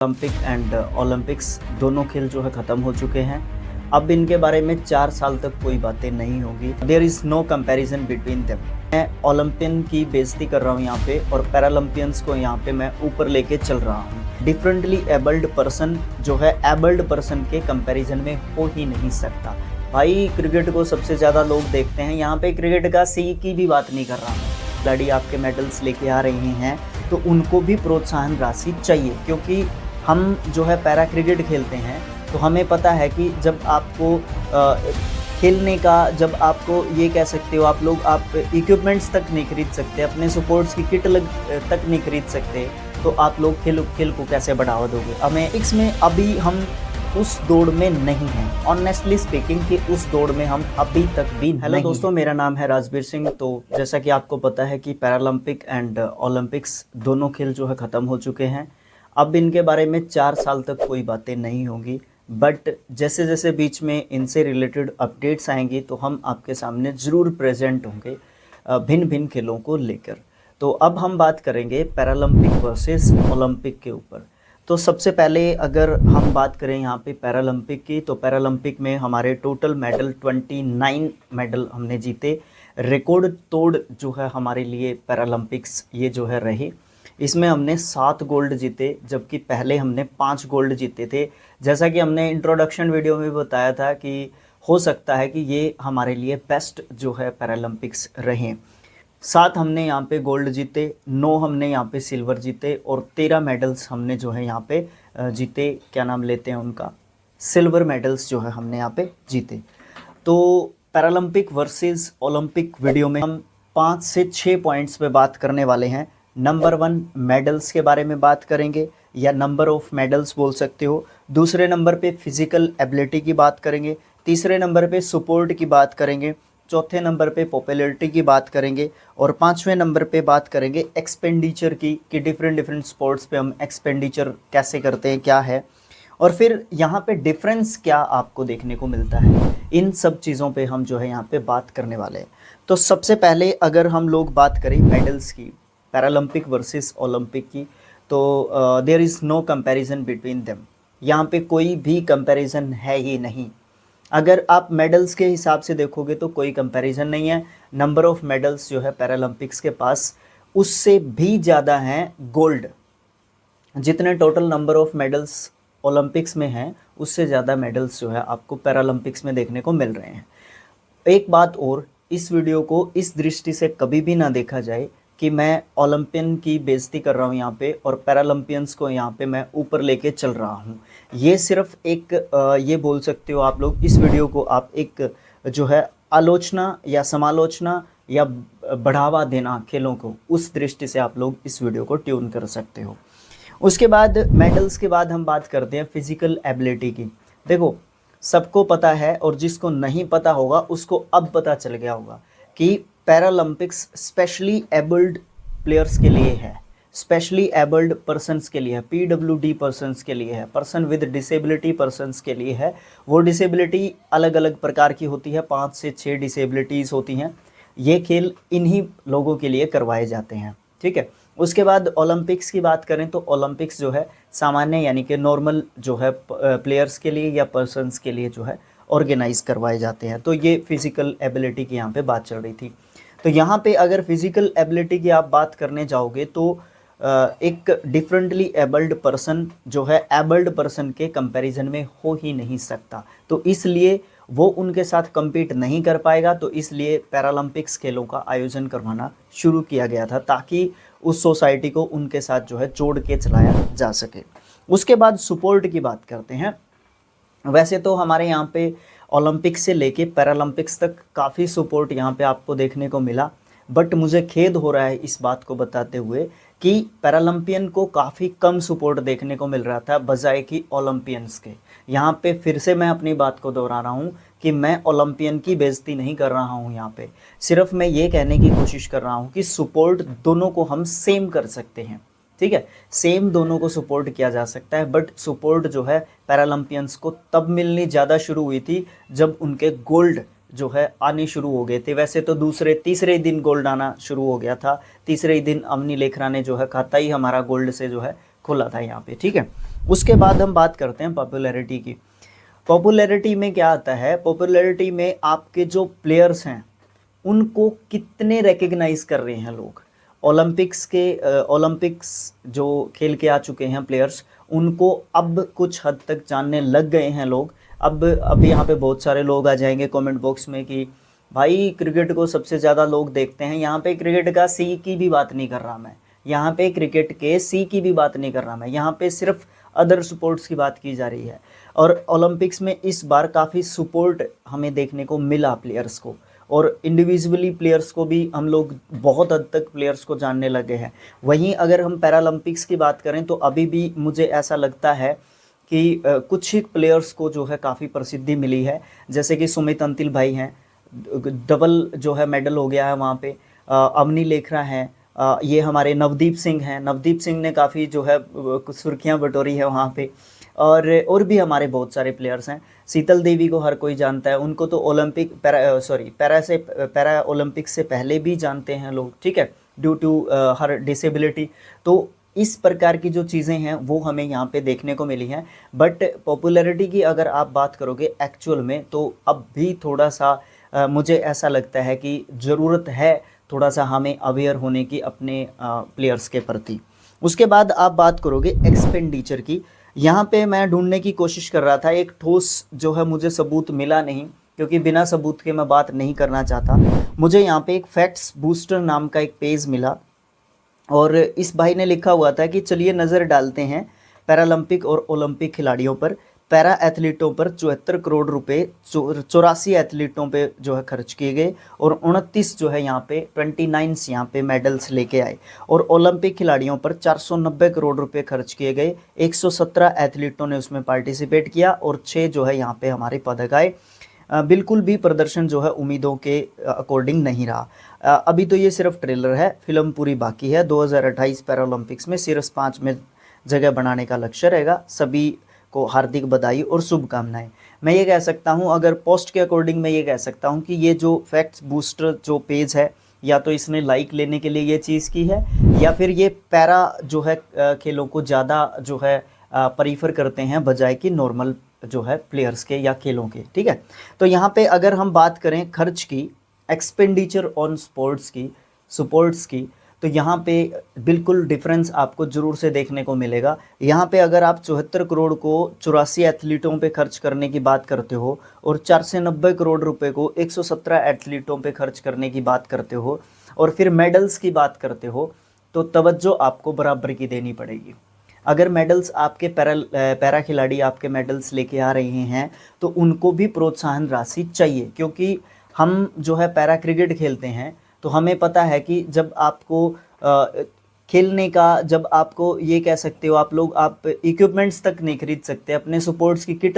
Olympic and Olympics दोनों खेल जो है ख़त्म हो चुके हैं। अब इनके बारे में 4 साल तक कोई बातें नहीं होगी। There is no comparison between them. मैं ओलंपियन की बेइज्जती कर रहा हूँ यहाँ पे और पैरालंपियंस को यहाँ पे मैं ऊपर लेके चल रहा हूँ। डिफरेंटली एबल्ड पर्सन जो है एबल्ड पर्सन के कंपैरिजन में हो ही नहीं सकता। भाई क्रिकेट को सबसे ज़्यादा लोग देखते हैं, यहाँ पे क्रिकेट का सी की भी बात नहीं कर रहा हूँ। खिलाड़ी आपके मेडल्स लेके आ रहे हैं तो उनको भी प्रोत्साहन राशि चाहिए, क्योंकि हम जो है पैरा क्रिकेट खेलते हैं तो हमें पता है कि जब आपको खेलने का, जब आपको ये कह सकते हो आप इक्विपमेंट्स तक नहीं खरीद सकते, अपने सपोर्ट्स की किट तक नहीं खरीद सकते, तो आप लोग खेल को कैसे बढ़ावा दोगे। हमें इसमें अभी हम उस दौड़ में नहीं हैं, ऑनेस्टली स्पीकिंग कि उस दौड़ में हम अभी तक भी नहीं। हेलो दोस्तों, मेरा नाम है राजवीर सिंह। तो जैसा कि आपको पता है कि पैरालंपिक एंड ओलंपिक्स दोनों खेल जो है ख़त्म हो चुके हैं। अब इनके बारे में 4 साल तक कोई बातें नहीं होंगी, बट जैसे जैसे बीच में इनसे रिलेटेड अपडेट्स आएंगी तो हम आपके सामने ज़रूर प्रेजेंट होंगे भिन्न भिन्न खेलों को लेकर। तो अब हम बात करेंगे पैरालंपिक वर्सेस ओलंपिक के ऊपर। तो सबसे पहले अगर हम बात करें यहाँ पे पैरालंपिक की, तो पैरालंपिक में हमारे टोटल मेडल 29 मेडल हमने जीते। रिकॉर्ड तोड़ जो है हमारे लिए पैरालंपिक्स ये जो है रही। इसमें हमने 7 गोल्ड जीते, जबकि पहले हमने 5 गोल्ड जीते थे। जैसा कि हमने इंट्रोडक्शन वीडियो में बताया था कि हो सकता है कि ये हमारे लिए बेस्ट जो है पैरालंपिक्स रहे। 7 हमने यहाँ पे गोल्ड जीते, 9 हमने यहाँ पे सिल्वर जीते और 13 मेडल्स हमने जो है यहाँ पे जीते। क्या नाम लेते हैं उनका, सिल्वर मेडल्स जो है हमने यहाँ पे जीते। तो पैरालंपिक वर्सेस ओलंपिक वीडियो में हम 5 से 6 पॉइंट्स पे बात करने वाले हैं। नंबर 1 मेडल्स के बारे में बात करेंगे, या नंबर ऑफ मेडल्स बोल सकते हो। दूसरे नंबर पे फिजिकल एबिलिटी की बात करेंगे। तीसरे नंबर पे सपोर्ट की बात करेंगे। चौथे नंबर पे पॉपुलैरिटी की बात करेंगे और 5वें नंबर पे बात करेंगे एक्सपेंडिचर की, कि डिफरेंट स्पोर्ट्स पे हम एक्सपेंडिचर कैसे करते हैं, क्या है, और फिर यहाँ पे डिफरेंस क्या आपको देखने को मिलता है। इन सब चीज़ों पे हम जो है यहाँ पे बात करने वाले हैं। तो सबसे पहले अगर हम लोग बात करें मेडल्स की, पैरालंपिक वर्सेस ओलंपिक की, तो there is no comparison between them. यहाँ पे कोई भी कंपैरिजन है ही नहीं। अगर आप मेडल्स के हिसाब से देखोगे तो कोई कंपैरिजन नहीं है। नंबर ऑफ मेडल्स जो है पैरालंपिक्स के पास उससे भी ज़्यादा हैं गोल्ड। जितने total number of medals Olympics में हैं उससे ज़्यादा मेडल्स जो है आपको पैरालंपिक्स में देखने को मिल रहे हैं। एक बात और, इस वीडियो को इस दृष्टि से कभी भी ना देखा जाए कि मैं ओलंपियन की बेइज्जती कर रहा हूँ यहाँ पे और पैरालंपियंस को यहाँ पे मैं ऊपर लेके चल रहा हूँ। ये सिर्फ एक ये बोल सकते हो आप लोग, इस वीडियो को आप एक जो है आलोचना या समालोचना या बढ़ावा देना खेलों को, उस दृष्टि से आप लोग इस वीडियो को ट्यून कर सकते हो। उसके बाद मेडल्स के बाद हम बात करते हैं फिजिकल एबिलिटी की। देखो, सबको पता है और जिसको नहीं पता होगा उसको अब पता चल गया होगा कि पैरालंपिक्स स्पेशली एबल्ड प्लेयर्स के लिए है, स्पेशली एबल्ड पर्सन्स के लिए है, पीडब्ल्यूडी पर्सन्स के लिए है, पर्सन विद डिसेबिलिटी पर्सन्स के लिए है। वो डिसेबिलिटी अलग अलग प्रकार की होती है, 5 से 6 डिसेबिलिटीज़ होती हैं। ये खेल इन्हीं लोगों के लिए करवाए जाते हैं, ठीक है। उसके बाद ओलंपिक्स की बात करें तो ओलंपिक्स जो है सामान्य यानी कि नॉर्मल जो है प्लेयर्स के लिए या पर्सन्स के लिए जो है ऑर्गेनाइज करवाए जाते हैं। तो ये फिजिकल एबिलिटी की यहाँ पे बात चल रही थी। तो यहाँ पे अगर फिजिकल एबिलिटी की आप बात करने जाओगे तो एक डिफरेंटली एबल्ड पर्सन जो है एबल्ड पर्सन के कंपैरिजन में हो ही नहीं सकता। तो इसलिए वो उनके साथ compete नहीं कर पाएगा। तो इसलिए पैरालंपिक्स खेलों का आयोजन करवाना शुरू किया गया था, ताकि उस सोसाइटी को उनके साथ जो है जोड़ के चलाया जा सके। उसके बाद सपोर्ट की बात करते हैं। वैसे तो हमारे यहाँ पे ओलंपिक्स से लेके पैरालंपिक्स तक काफ़ी सपोर्ट यहाँ पे आपको देखने को मिला, बट मुझे खेद हो रहा है इस बात को बताते हुए कि पैरालंपियन को काफ़ी कम सपोर्ट देखने को मिल रहा था बजाय कि ओलंपियंस के। यहाँ पे फिर से मैं अपनी बात को दोहरा रहा हूँ कि मैं ओलंपियन की बेइज्जती नहीं कर रहा हूँ। यहाँ पे सिर्फ मैं ये कहने की कोशिश कर रहा हूँ कि सपोर्ट दोनों को हम सेम कर सकते हैं, ठीक है, सेम दोनों को सपोर्ट किया जा सकता है। बट सपोर्ट जो है पैरालंपियंस को तब मिलनी ज़्यादा शुरू हुई थी जब उनके गोल्ड जो है आने शुरू हो गए थे। वैसे तो दूसरे तीसरे दिन गोल्ड आना शुरू हो गया था। तीसरे दिन अवनी लेखरा ने जो है खाता ही हमारा गोल्ड से जो है खोला था यहाँ पे, ठीक है। उसके बाद हम बात करते हैं पॉपुलैरिटी की। पॉपुलैरिटी में क्या आता है, पॉपुलैरिटी में आपके जो प्लेयर्स हैं उनको कितने रिकग्नाइज कर रहे हैं लोग। ओलंपिक्स जो खेल के आ चुके हैं प्लेयर्स, उनको अब कुछ हद तक जानने लग गए हैं लोग। अब यहाँ पे बहुत सारे लोग आ जाएंगे कमेंट बॉक्स में कि भाई क्रिकेट को सबसे ज़्यादा लोग देखते हैं। यहाँ पे क्रिकेट का सी की भी बात नहीं कर रहा मैं, यहाँ पे क्रिकेट के सी की भी बात नहीं कर रहा मैं, यहाँ पे सिर्फ अदर स्पोर्ट्स की बात की जा रही है। और ओलंपिक्स में इस बार काफ़ी सपोर्ट हमें देखने को मिला प्लेयर्स को, और इंडिविजुअली प्लेयर्स को भी हम लोग बहुत हद तक प्लेयर्स को जानने लगे हैं। वहीं अगर हम पैरालंपिक्स की बात करें तो अभी भी मुझे ऐसा लगता है कि कुछ ही प्लेयर्स को जो है काफ़ी प्रसिद्धि मिली है, जैसे कि सुमित अंतिल भाई हैं, डबल जो है मेडल हो गया है वहाँ पे। अवनी लेखरा हैं, ये हमारे नवदीप सिंह हैं, नवदीप सिंह ने काफ़ी जो है कुछ सुर्खियाँ बटोरी है वहाँ पे। और भी हमारे बहुत सारे प्लेयर्स हैं। शीतल देवी को हर कोई जानता है, उनको तो पैरा ओलंपिक से पहले भी जानते हैं लोग, ठीक है, ड्यू टू हर डिसेबिलिटी। तो इस प्रकार की जो चीज़ें हैं वो हमें यहाँ पे देखने को मिली हैं। बट पॉपुलैरिटी की अगर आप बात करोगे एक्चुअल में, तो अब भी थोड़ा सा मुझे ऐसा लगता है कि ज़रूरत है थोड़ा सा हमें अवेयर होने की अपने प्लेयर्स के प्रति। उसके बाद आप बात करोगे एक्सपेंडिचर की। यहाँ पे मैं ढूंढने की कोशिश कर रहा था, एक ठोस जो है मुझे सबूत मिला नहीं, क्योंकि बिना सबूत के मैं बात नहीं करना चाहता। मुझे यहाँ पे एक फैक्ट्स बूस्टर नाम का एक पेज मिला, और इस भाई ने लिखा हुआ था कि चलिए नज़र डालते हैं पैरालंपिक और ओलंपिक खिलाड़ियों पर। पैरा एथलीटों पर 74 करोड़ रुपए 84 एथलीटों पे जो है खर्च किए गए, और 29 जो है यहाँ पे 29 यहाँ पे मेडल्स लेके आए। और ओलंपिक खिलाड़ियों पर 490 करोड़ रुपए खर्च किए गए, 117 एथलीटों ने उसमें पार्टिसिपेट किया, और 6 जो है यहाँ पे हमारे पदक आए। बिल्कुल भी प्रदर्शन जो है उम्मीदों के अकॉर्डिंग नहीं रहा। अभी तो ये सिर्फ ट्रेलर है, फिल्म पूरी बाकी है। 2028 पैरालंपिक्स में शीर्ष 5 में जगह बनाने का लक्ष्य रहेगा। सभी को हार्दिक बधाई और शुभकामनाएं। मैं ये कह सकता हूँ, अगर पोस्ट के अकॉर्डिंग मैं ये कह सकता हूँ कि ये जो फैक्ट्स बूस्टर जो पेज है, या तो इसने लाइक लेने के लिए ये चीज़ की है, या फिर ये पैरा जो है खेलों को ज़्यादा जो है प्रीफर करते हैं बजाय कि नॉर्मल जो है प्लेयर्स के या खेलों के, ठीक है। तो यहाँ पे अगर हम बात करें खर्च की, एक्सपेंडिचर ऑन स्पोर्ट्स की, स्पोर्ट्स की, तो यहाँ पे बिल्कुल डिफरेंस आपको ज़रूर से देखने को मिलेगा। यहाँ पे अगर आप 74 करोड़ को 84 एथलीटों पे खर्च करने की बात करते हो, और 4 से 90 करोड़ रुपए को 117 एथलीटों पे खर्च करने की बात करते हो, और फिर मेडल्स की बात करते हो, तो तवज्जो आपको बराबर की देनी पड़ेगी। अगर मेडल्स आपके पैरा खिलाड़ी आपके मेडल्स लेके आ रहे हैं, तो उनको भी प्रोत्साहन राशि चाहिए, क्योंकि हम जो है पैरा क्रिकेट खेलते हैं, तो हमें पता है कि जब आपको खेलने का, जब आपको ये कह सकते हो आप इक्विपमेंट्स तक नहीं खरीद सकते, अपने सपोर्ट्स की किट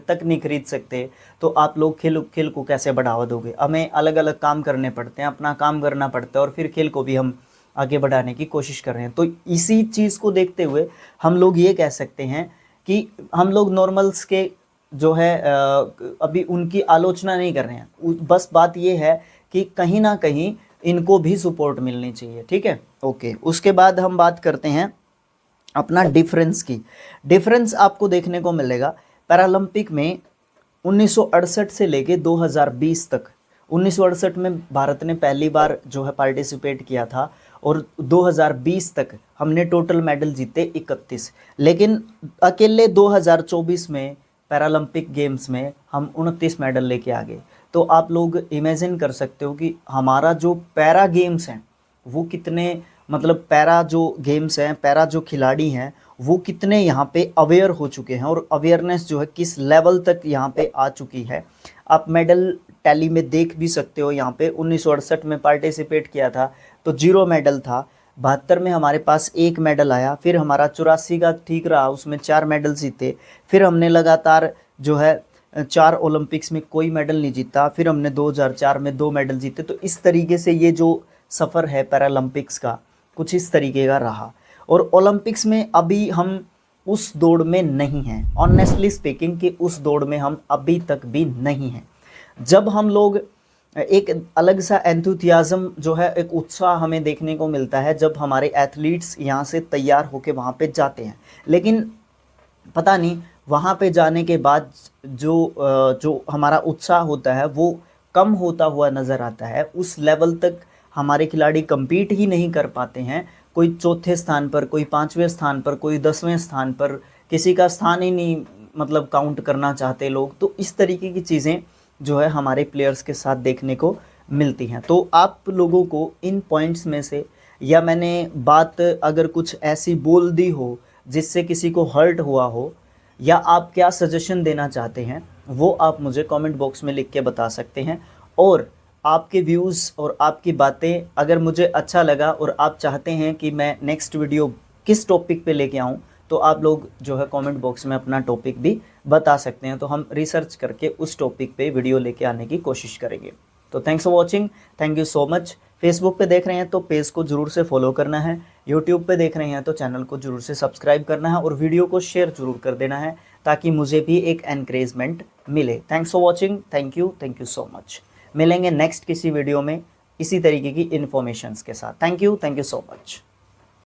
तक नहीं खरीद सकते, तो आप लोग खेल को कैसे बढ़ावा दोगे। हमें अलग अलग काम करने पड़ते हैं, अपना काम करना पड़ता है, और फिर खेल को भी हम आगे बढ़ाने की कोशिश कर रहे हैं। तो इसी चीज़ को देखते हुए हम लोग ये कह सकते हैं कि हम लोग नॉर्मल्स के जो है अभी उनकी आलोचना नहीं कर रहे हैं। बस बात ये है कि कहीं ना कहीं इनको भी सपोर्ट मिलनी चाहिए, ठीक है, ओके। उसके बाद हम बात करते हैं अपना डिफरेंस की। डिफरेंस आपको देखने को मिलेगा पैरालंपिक में 1968 से लेके 2020 तक। 1968 में भारत ने पहली बार जो है पार्टिसिपेट किया था, और 2020 तक हमने टोटल मेडल जीते 31। लेकिन अकेले 2024 में पैरालंपिक गेम्स में हम 29 मेडल लेके आ गए। तो आप लोग इमेजिन कर सकते हो कि हमारा जो पैरा गेम्स हैं वो कितने, मतलब पैरा जो गेम्स हैं, पैरा जो खिलाड़ी हैं, वो कितने यहाँ पे अवेयर हो चुके हैं, और अवेयरनेस जो है किस लेवल तक यहाँ पे आ चुकी है। आप मेडल टैली में देख भी सकते हो। यहाँ पे 1968 में पार्टिसिपेट किया था तो 0 मेडल था, 72 में हमारे पास 1 मेडल आया, फिर हमारा 84 का ठीक रहा, उसमें 4 मेडल जीते, फिर हमने लगातार जो है 4 ओलंपिक्स में कोई मेडल नहीं जीता, फिर हमने 2004 में 2 मेडल जीते। तो इस तरीके से ये जो सफ़र है पैरालंपिक्स का कुछ इस तरीके का रहा। और ओलंपिक्स में अभी हम उस दौड़ में नहीं हैं, ऑनेस्टली स्पीकिंग कि उस दौड़ में हम अभी तक भी नहीं हैं। जब हम लोग एक अलग सा एंथुसियाज्म जो है, एक उत्साह हमें देखने को मिलता है जब हमारे एथलीट्स यहाँ से तैयार होके वहाँ पे जाते हैं। लेकिन पता नहीं वहाँ पे जाने के बाद जो हमारा उत्साह होता है वो कम होता हुआ नज़र आता है। उस लेवल तक हमारे खिलाड़ी compete ही नहीं कर पाते हैं। कोई चौथे स्थान पर, कोई 5वें स्थान पर, कोई 10वें स्थान पर, किसी का स्थान ही नहीं मतलब काउंट करना चाहते लोग। तो इस तरीके की चीज़ें जो है हमारे प्लेयर्स के साथ देखने को मिलती हैं। तो आप लोगों को इन पॉइंट्स में से, या मैंने बात अगर कुछ ऐसी बोल दी हो जिससे किसी को हर्ट हुआ हो, या आप क्या सजेशन देना चाहते हैं, वो आप मुझे कमेंट बॉक्स में लिख के बता सकते हैं। और आपके व्यूज़ और आपकी बातें अगर मुझे अच्छा लगा और आप चाहते हैं कि मैं नेक्स्ट वीडियो किस टॉपिक पे लेके आऊँ, तो आप लोग जो है कमेंट बॉक्स में अपना टॉपिक भी बता सकते हैं। तो हम रिसर्च करके उस टॉपिक पे वीडियो लेके आने की कोशिश करेंगे। तो thanks for watching, thank you so much. Facebook पे देख रहे हैं तो पेज को ज़रूर से फॉलो करना है, यूट्यूब पे देख रहे हैं तो चैनल को ज़रूर से सब्सक्राइब करना है और वीडियो को शेयर ज़रूर कर देना है, ताकि मुझे भी एक एनकरेजमेंट मिले। Thanks for watching, thank you so much. मिलेंगे नेक्स्ट किसी वीडियो में इसी तरीके की इन्फॉर्मेशंस के साथ। Thank you so much.